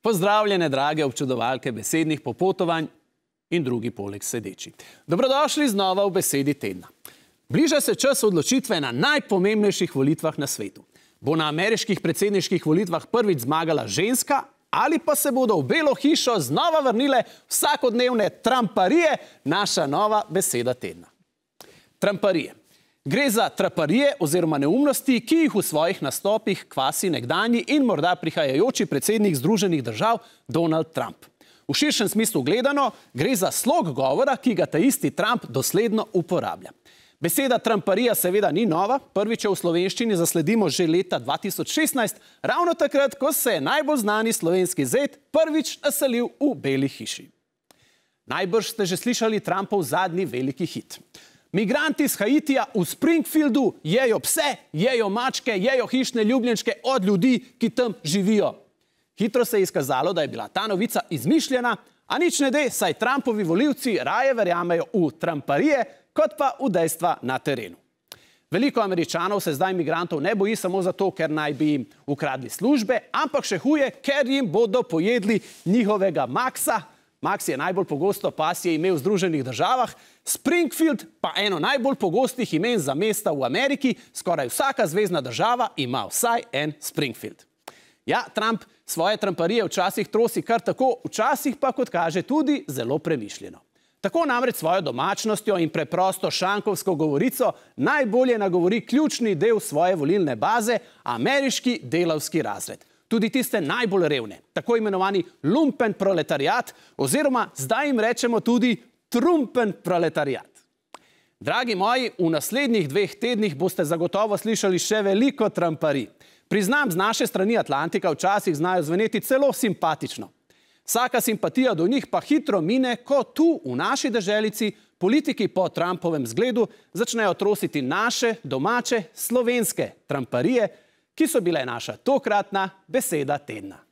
Pozdravljene, drage občudovalke besednih popotovanj in drugi poleg sedeči. Dobrodošli znova v Besedi tedna. Bliža se čas odločitve na najpomembnejših volitvah na svetu. Bo na ameriških predsedniških volitvah prvič zmagala ženska ali pa se bodo v Belo hišo znova vrnile vsakodnevne tramparije, naša nova beseda tedna. Tramparije. Gre za traparije oziroma neumnosti, ki jih v svojih nastopih kvasi nekdanji in morda prihajajoči predsednik Združenih držav Donald Trump. V širšem smislu gledano gre za slog govora, ki ga ta isti Trump dosledno uporablja. Beseda tramparija seveda ni nova, prvič jo v slovenščini zasledimo že leta 2016, ravno takrat, ko se je najbolj znani slovenski zet prvič naselil v Beli hiši. Najbrž ste že slišali Trumpov zadnji veliki hit. Migranti z Haitija v Springfieldu jejo pse, jejo mačke, jejo hišne ljubljenčke od ljudi, ki tam živijo. Hitro se je izkazalo, da je bila ta novica izmišljena, a nič ne de, saj Trumpovi volivci raje verjamejo v tramparije, kot pa v dejstva na terenu. Veliko Američanov se zdaj migrantov ne boji samo zato, ker naj bi jim ukradli službe, ampak še huje, ker jim bodo pojedli njihovega Maxa. Max je najbolj pogosto pasje ime v Združenih državah, Springfield pa eno najbolj pogostih imen za mesta v Ameriki, skoraj vsaka zvezna država ima vsaj en Springfield. Ja, Trump svoje tramparije včasih trosi kar tako, včasih pa, kot kaže, tudi zelo premišljeno. Tako namreč svojo domačnostjo in preprosto šankovsko govorico najbolje nagovori ključni del svoje volilne baze, ameriški delavski razred. Tudi tiste najbolj revne, tako imenovani lumpen proletariat, oziroma zdaj jim rečemo tudi trumpen proletariat. Dragi moji, v naslednjih 2 tednih boste zagotovo slišali še veliko tramparij. Priznam, z naše strani Atlantika včasih znajo zveneti celo simpatično. Vsaka simpatija do njih pa hitro mine, ko tu, v naši deželici, politiki po Trumpovem zgledu začnejo trositi naše, domače, slovenske tramparije, ki so bile naša tokratna beseda tedna.